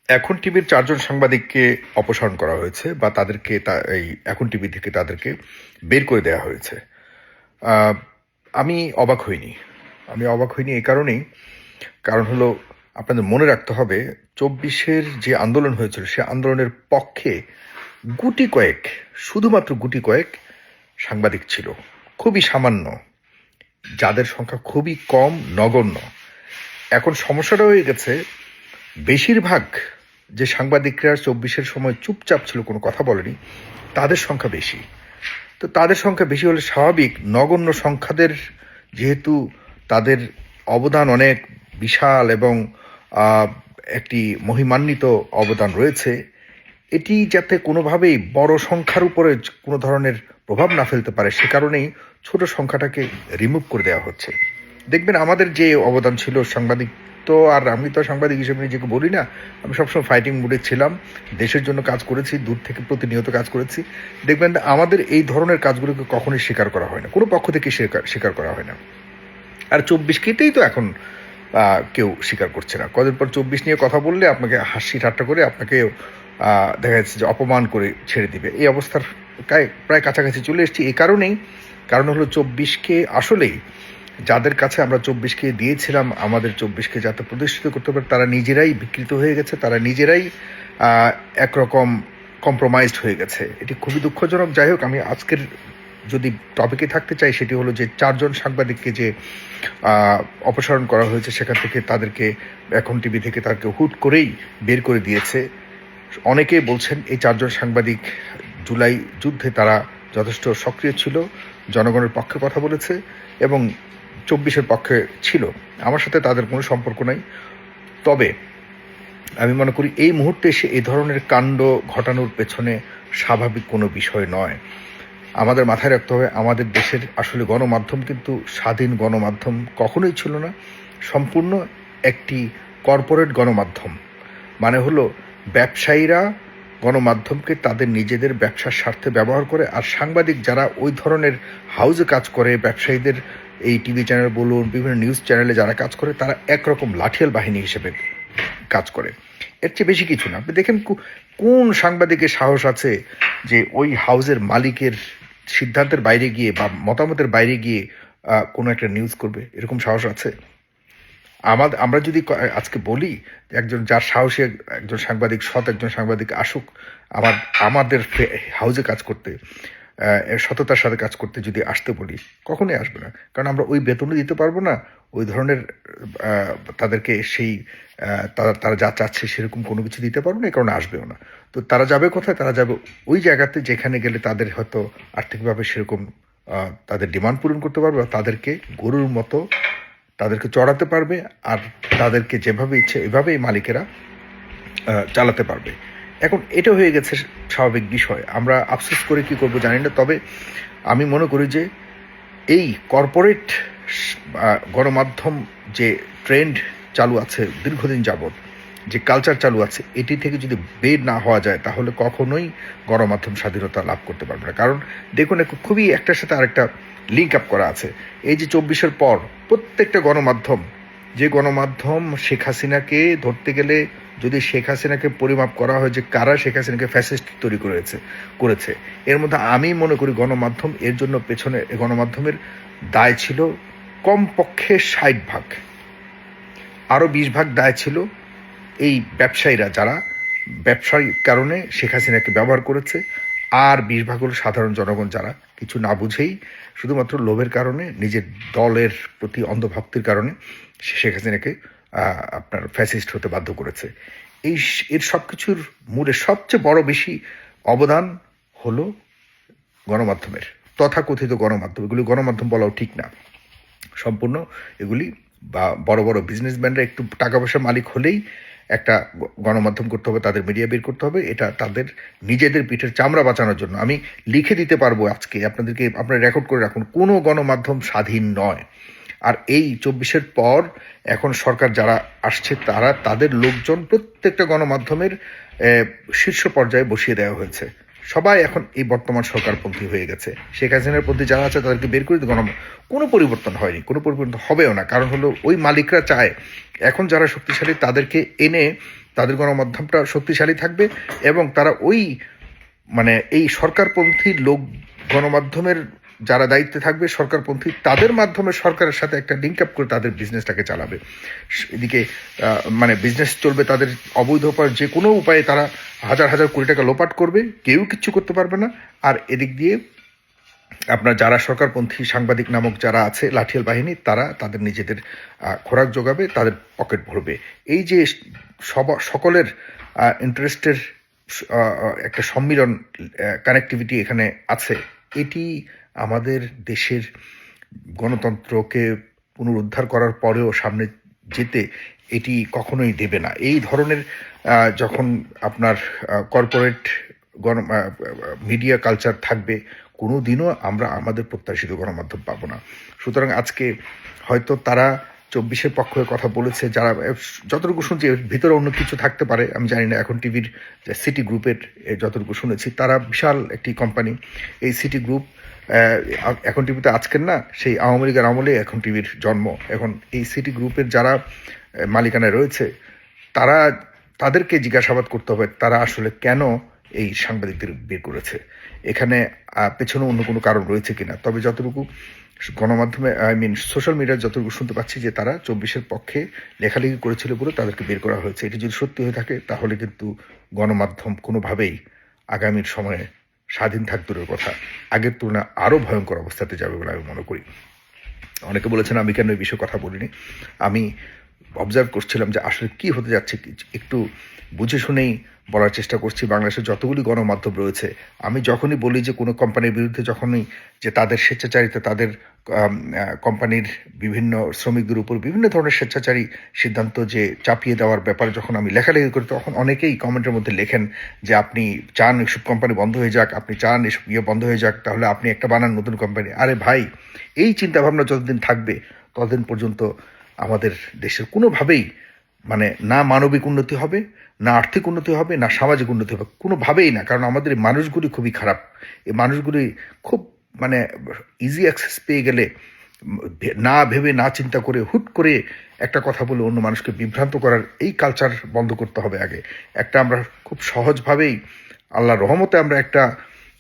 এখন টিভির ৪ জন সাংবাদিককে অপসারণ করা হয়েছে বা তাদেরকে এই এখন টিভি থেকে তাদেরকে বের করে দেওয়া হয়েছে। আহ, আমি অবাক হইনি। আমি অবাক হইনি এই কারণেই, কারণ হলো আপনাদের মনে রাখতে হবে ২৪-এর যে আন্দোলন হয়েছিল সে আন্দোলনের পক্ষে গুটি কয়েক, শুধুমাত্র গুটি কয়েক সাংবাদিক ছিল, খুবই সামান্য, যাদের সংখ্যা খুবই কম, নগণ্য। এখন সমস্যাটা হয়ে গেছে, বেশিরভাগ যে সাংবাদিকরা ২৪-এর সময় চুপচাপ ছিল, কোনো কথা বলেনি, তাদের সংখ্যা বেশি। তো তাদের সংখ্যা বেশি হলে স্বাভাবিক, নগণ্য সংখ্যাদের যেহেতু তাদের অবদান অনেক বিশাল এবং একটি মহিমান্বিত অবদান রয়েছে, এটি যাতে কোনোভাবেই বড় সংখ্যার উপরে কোনো ধরনের প্রভাব না ফেলতে পারে, সে কারণেই ছোট সংখ্যাটাকে রিমুভ করে দেওয়া হচ্ছে। দেখবেন আমাদের যে অবদান ছিল সাংবাদিক, তো আর আমি তো সাংবাদিক হিসেবে নিজেকে বলি না, আমি সবসময় ফাইটিং মুডে ছিলাম, দেশের জন্য কাজ করেছি, দূর থেকে প্রতিনিয়ত কাজ করেছি। দেখবেন আমাদের এই ধরনের কাজগুলোকে কখনোই স্বীকার করা হয় না, কোনো পক্ষ থেকে স্বীকার করা হয় না। আর ২৪-কেই তো এখন কেউ স্বীকার করছে না। কদিন পর ২৪ নিয়ে কথা বললে আপনাকে হাসি ঠাট্টা করে আপনাকে দেখা যাচ্ছে যে অপমান করে ছেড়ে দিবে। এই অবস্থার প্রায় কাছাকাছি চলে এসেছি। এই কারণেই, কারণ হলো ২৪-কে আসলেই যাদের কাছে আমরা ২৪-কে দিয়েছিলাম আমাদের ২৪-কে যাতে প্রতিষ্ঠিত করতে পারে, তারা নিজেরাই বিকৃত হয়ে গেছে, তারা নিজেরাই একরকম কম্প্রোমাইজড হয়ে গেছে। এটি খুবই দুঃখজনক। যাই হোক, আমি আজকের যদি টপিকে থাকতে চাই সেটি হলো যে ৪ জন সাংবাদিককে যে অপসারণ করা হয়েছে, সেখান থেকে তাদেরকে এখন টিভি থেকে তাদেরকে হুট করেই বের করে দিয়েছে। অনেকেই বলছেন এই ৪ জন সাংবাদিক জুলাই যুদ্ধে তারা যথেষ্ট সক্রিয় ছিল, জনগণের পক্ষে কথা বলেছে এবং ২৪-এর পক্ষে ছিল। আমার সাথে তাদের কোনো সম্পর্ক নাই। তবে আমি মনে করি এই মুহূর্তে এসে এই ধরনের কাণ্ড ঘটানোর পেছনে স্বাভাবিক কোনো বিষয় নয়। আমাদের মাথায় রাখতে হবে, আমাদের দেশের আসলে গণমাধ্যম কিন্তু স্বাধীন গণমাধ্যম কখনোই ছিল না, সম্পূর্ণ একটি কর্পোরেট গণমাধ্যম। মানে হলো ব্যবসায়ীরা গণমাধ্যমকে তাদের নিজেদের ব্যবসার স্বার্থে ব্যবহার করে, আর সাংবাদিক যারা ওই ধরনের হাউজে কাজ করে, ব্যবসায়ীদের এই টিভি চ্যানেল বলুন, বিভিন্ন নিউজ চ্যানেলে যারা কাজ করে, তারা একরকম লাঠিয়াল বাহিনী হিসেবে কাজ করে। এর চেয়ে বেশি কিছু না। আপনি দেখেন কোন সাংবাদিকের সাহস আছে যে ওই হাউজের মালিকের সিদ্ধান্তের বাইরে গিয়ে বা মতামতের বাইরে গিয়ে কোনো একটা নিউজ করবে? এরকম সাহস আছে? আমরা যদি আজকে বলি একজন যার সাহসী একজন সাংবাদিক, সৎ একজন সাংবাদিক আসুক আমাদের হাউজে কাজ করতে, সততার সাথে কাজ করতে যদি আসতে বলি, কখনোই আসবে না। কারণ আমরা ওই বেতনও দিতে পারবো না, ওই ধরনের তাদেরকে সেই তারা যা চাচ্ছে সেরকম কোনো কিছু দিতে পারবো না, এই কারণে আসবেও না। তো তারা যাবে কোথায়? তারা যাবে ওই জায়গাতে যেখানে গেলে তাদের হয়তো আর্থিকভাবে সেরকম তাদের ডিমান্ড পূরণ করতে পারবে, তাদেরকে গরুর মতো তাদেরকে চড়াতে পারবে, আর তাদেরকে যেভাবে ইচ্ছে এভাবেই মালিকেরা চালাতে পারবে। এখন এটা হয়ে গেছে স্বাভাবিক বিষয়। আমরা আফসোস করে কি করব জানি না। তবে আমি মনে করি যে এই কর্পোরেট গণমাধ্যম যে ট্রেন্ড চালু আছে দীর্ঘদিন যাবৎ, যে কালচার চালু আছে, এটি থেকে যদি বের না হওয়া যায় তাহলে কখনোই গণমাধ্যম স্বাধীনতা লাভ করতে পারবে না। কারণ দেখুন, খুবই একটার সাথে আরেকটা লিঙ্ক আপ করা আছে। এই যে ২৪-এর পর প্রত্যেকটা গণমাধ্যম, যে গণমাধ্যম শেখ হাসিনাকে ধরতে গেলে যদি শেখ হাসিনাকে পরিমাপ করা হয় যে কারা শেখ হাসিনাকে ফ্যাসিস্ট তৈরি করেছে, এর মধ্যে আমি মনে করি গণমাধ্যম এর জন্য পেছনে, গণমাধ্যমের দায় ছিল কমপক্ষে ৬০%। আরও ২০% দায় ছিল এই ব্যবসায়ীরা, যারা ব্যবসায়ী কারণে শেখ হাসিনাকে ব্যবহার করেছে। আর ২০% হল সাধারণ জনগণ, যারা কিছু না বুঝেই শুধুমাত্র লোভের কারণে, নিজের দলের প্রতি অন্ধভক্তির কারণে শেখ হাসিনাকে আপনার ফ্যাসিস্ট হতে বাধ্য করেছে। এর সব কিছুর মূলে সবচেয়ে বড় বেশি অবদান হলো গণমাধ্যমের, তথাকথিত গণমাধ্যম। এগুলি গণমাধ্যম বলাও ঠিক না, সম্পূর্ণ এগুলি বা বড় বড় বিজনেসম্যানরা একটু টাকা পয়সার মালিক হলেই একটা গণমাধ্যম করতে হবে, তাদের মিডিয়া বের করতে হবে, এটা তাদের নিজেদের পিঠের চামড়া বাঁচানোর জন্য। আমি লিখে দিতে পারবো আজকে আপনাদেরকে, আপনারা রেকর্ড করে রাখুন, কোনো গণমাধ্যম স্বাধীন নয়। আর এই ২৪-এর পর এখন সরকার যারা আসছে, তারা তাদের লোকজন প্রত্যেকটা গণমাধ্যমের শীর্ষ পর্যায়ে বসিয়ে দেওয়া হয়েছে। সবাই এখন এই বর্তমান সরকারপন্থী হয়ে গেছে। শেখ হাসিনার পন্থী যারা আছে তাদেরকে বের করে কোনো পরিবর্তন হয়নি, কোনো পরিবর্তন হবেও না। কারণ হলো ওই মালিকরা চায় এখন যারা শক্তিশালী তাদেরকে এনে তাদের গণমাধ্যমটা শক্তিশালী থাকবে এবং তারা ওই মানে এই সরকারপন্থী লোক গণমাধ্যমের যারা দায়িত্বে থাকবে সরকারপন্থী তাদের মাধ্যমে সরকারের সাথে একটা লিঙ্ক আপ করে তাদের বিজনেসটাকে চালাবে। এদিকে মানে বিজনেস চলবে তাদের অবৈধ উপায়, যে কোনো উপায়ে তারা হাজার হাজার কোটি টাকা লোপাট করবে, কেউ কিচ্ছু করতে পারবে না। আর এদিক দিয়ে আপনার যারা সরকারপন্থী সাংবাদিক নামক যারা আছে লাঠিয়াল বাহিনী, তারা তাদের নিজেদের খোরাক যোগাবে, তাদের পকেট ভরবে। এই যে সকলের ইন্টারেস্টের একটা সম্মিলন, কানেক্টিভিটি এখানে আছে, এটি আমাদের দেশের গণতন্ত্রকে পুনরুদ্ধার করার পরেও সামনে যেতে এটি কখনোই দেবে না। এই ধরনের যখন আপনার কর্পোরেট মিডিয়া কালচার থাকবে, কোনো দিনও আমরা আমাদের প্রত্যাশিত গণমাধ্যম পাবো না। সুতরাং আজকে হয়তো তারা 24-এর পক্ষে কথা বলেছে, যারা যতটুকু শুনছি ভিতরে অন্য কিছু থাকতে পারে আমি জানি না। এখন টিভির সিটি গ্রুপের যতটুকু শুনেছি, তারা বিশাল একটি কোম্পানি। এই সিটি গ্রুপ এখন টিভিতে আজকের না, সেই আওয়ামী লীগের আমলে এখন টিভির জন্ম। এখন এই সিটি গ্রুপের যারা মালিকানায় রয়েছে, তাদেরকে জিজ্ঞাসাবাদ করতে হবে তারা আসলে কেন এই সাংবাদিকদের বের করেছে, এখানে পেছনে অন্য কোনো কারণ রয়েছে কিনা। তবে যতটুকু গণমাধ্যমে সোশ্যাল মিডিয়ায় যতটুকু শুনতে পাচ্ছি যে তারা 24-এর পক্ষে লেখালেখি করেছিল বলে তাদেরকে বের করা হয়েছে। এটি যদি সত্যি হয়ে থাকে তাহলে কিন্তু গণমাধ্যম কোনোভাবেই আগামীর সময়ে স্বাধীন থাকবে কথা, আগের তুলনায় আরও ভয়ঙ্কর অবস্থাতে যাবে বলে আমি মনে করি। অনেকে বলেছেন আমি কেন এই বিষয়ে কথা বলিনি। আমি অবজার্ভ করছিলাম যে আসলে কি হতে যাচ্ছে, একটু বুঝে শুনেই বলার চেষ্টা করছি। বাংলাদেশের যতগুলি গণমাধ্যম রয়েছে, আমি যখনই বলি যে কোনো কোম্পানির বিরুদ্ধে, যখনই যে তাদের স্বেচ্ছাচারিতা, তাদের কোম্পানির বিভিন্ন শ্রমিকদের উপর বিভিন্ন ধরনের স্বেচ্ছাচারী সিদ্ধান্ত যে চাপিয়ে দেওয়ার ব্যাপারে যখন আমি লেখালেখি করি, তখন অনেকেই কমেন্টের মধ্যে লেখেন যে আপনি চান এসব কোম্পানি বন্ধ হয়ে যাক, আপনি চান এসব বন্ধ হয়ে যাক, তাহলে আপনি একটা বানান নতুন কোম্পানি। আরে ভাই, এই চিন্তাভাবনা যতদিন থাকবে ততদিন পর্যন্ত আমাদের দেশের কোনোভাবেই মানে না মানবিক উন্নতি হবে, না আর্থিক উন্নতি হবে, না সামাজিক উন্নতি হবে, কোনোভাবেই না। কারণ আমাদের এই মানুষগুলি খুবই খারাপ। এই মানুষগুলি খুব মানে ইজি অ্যাক্সেস পেয়ে গেলে না ভেবে না চিন্তা করে হুট করে একটা কথা বলে অন্য মানুষকে বিভ্রান্ত করার এই কালচার বন্ধ করতে হবে আগে। একটা আমরা খুব সহজভাবেই আল্লাহর রহমতে আমরা একটা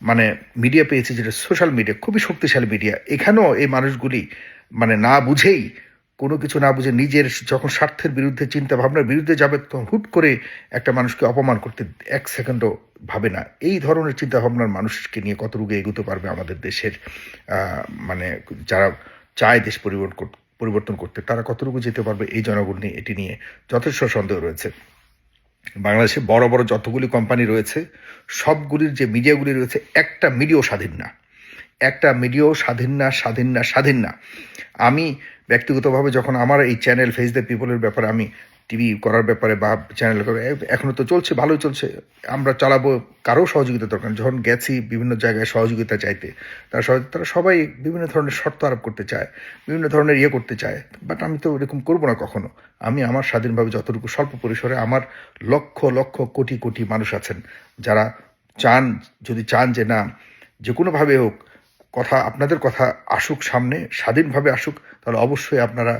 মানে মিডিয়া পেয়েছি যেটা সোশ্যাল মিডিয়া, খুবই শক্তিশালী মিডিয়া। এখানেও এই মানুষগুলি মানে না বুঝেই, কোনো কিছু না বুঝে নিজের যখন স্বার্থের বিরুদ্ধে, চিন্তা ভাবনার বিরুদ্ধে যাবে, তখন হুট করে একটা মানুষকে অপমান করতে এক সেকেন্ডও ভাবে না। এই ধরনের চিন্তা ভাবনার মানুষকে নিয়ে কত রোগে এগোতে পারবে আমাদের দেশের মানে যারা চায় দেশ পরিবর্তন করতে, তারা কতটুকু যেতে পারবে এই জনগণ নিয়ে, এটি নিয়ে যথেষ্ট সন্দেহ রয়েছে। বাংলাদেশে বড় বড় যতগুলি কোম্পানি রয়েছে, সবগুলির যে মিডিয়াগুলি রয়েছে, একটা মিডিয়াও স্বাধীন না, একটা মিডিয়াও স্বাধীন না। আমি ব্যক্তিগতভাবে যখন আমার এই চ্যানেল ফেস দ্য পিপলের ব্যাপারে, আমি টিভি করার ব্যাপারে বা চ্যানেল এখনও তো চলছে, ভালোই চলছে, আমরা চালাবো, কারো সহযোগিতা দরকার। যখন গেছি বিভিন্ন জায়গায় সহযোগিতা চাইতে, তারা সবাই বিভিন্ন ধরনের শর্ত আরোপ করতে চায়, বিভিন্ন ধরনের করতে চায়। বাট আমি তো এরকম করবো না কখনো। আমি আমার স্বাধীনভাবে যতটুকু স্বল্প পরিসরে, আমার লক্ষ লক্ষ কোটি কোটি মানুষ আছেন যারা যদি চান যে না, যে কোনোভাবে হোক কথা, আপনাদের কথা আসুক সামনে, স্বাধীনভাবে আসুক, তাহলে অবশ্যই আপনারা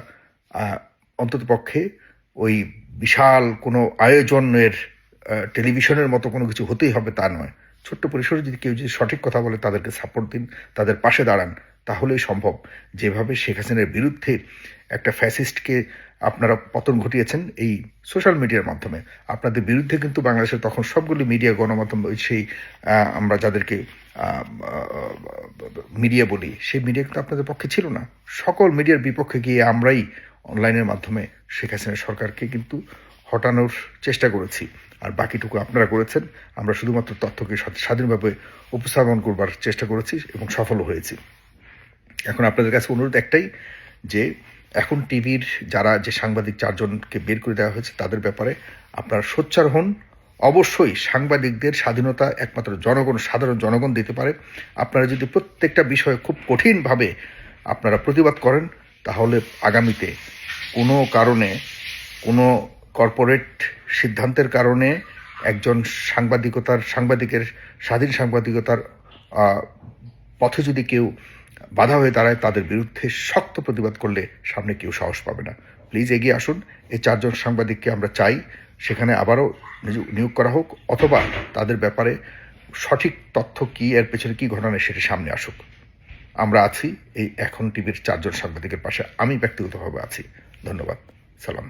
অন্তত পক্ষে ওই বিশাল কোনো আয়োজনের টেলিভিশনের মতো কোনো কিছু হতেই হবে তা নয়। ছোট্ট পরিসরে যদি কেউ যদি সঠিক কথা বলে, তাদেরকে সাপোর্ট দিন, তাদের পাশে দাঁড়ান, তাহলেই সম্ভব। যেভাবে শেখ হাসিনার বিরুদ্ধে একটা ফ্যাসিস্টকে আপনারা পতন ঘটিয়েছেন এই সোশ্যাল মিডিয়ার মাধ্যমে, আপনাদের বিরুদ্ধে কিন্তু বাংলাদেশের তখন সবগুলি মিডিয়া গণমাধ্যম, সেই আমরা যাদেরকে মিডিয়া বলি, সেই মিডিয়া কিন্তু আপনাদের পক্ষে ছিল না। সকল মিডিয়ার বিপক্ষে গিয়ে আমরাই অনলাইনের মাধ্যমে শেখ হাসিনা সরকারকে কিন্তু হটানোর চেষ্টা করেছি, আর বাকিটুকু আপনারা করেছেন। আমরা শুধুমাত্র তথ্যকে স্বাধীনভাবে উপস্থাপন করবার চেষ্টা করেছি এবং সফল হয়েছি। এখন আপনাদের কাছে অনুরোধ একটাই, যে এখন টিভির যারা যে সাংবাদিক 4 জনকে বের করে দেওয়া হয়েছে, তাদের ব্যাপারে আপনারা সোচ্চার হন। অবশ্যই সাংবাদিকদের স্বাধীনতা একমাত্র সাধারণ জনগণ দিতে পারে। আপনারা যদি প্রত্যেকটা বিষয়ে খুব কঠিনভাবে আপনারা প্রতিবাদ করেন, তাহলে আগামীতে কোনো কারণে, কোনো কর্পোরেট সিদ্ধান্তের কারণে একজন সাংবাদিকের স্বাধীন সাংবাদিকতার পথে যদি কেউ বাধা হয়ে দাঁড়ায়, তাদের বিরুদ্ধে শক্ত প্রতিবাদ করলে সামনে কেউ সাহস পাবে না। প্লিজ এগিয়ে আসুন। এই 4 জন সাংবাদিককে আমরা চাই সেখানে আবারও নিয়োগ করা হোক, অথবা তাদের ব্যাপারে সঠিক তথ্য কি, এর পেছনে কি ঘটনা সেটি সামনে আসুক। আমরা আছি এই এখন টিভির 4 জন সাংবাদিকের পাশে, আমি ব্যক্তিগতভাবে আছি। ধন্যবাদ, সালাম।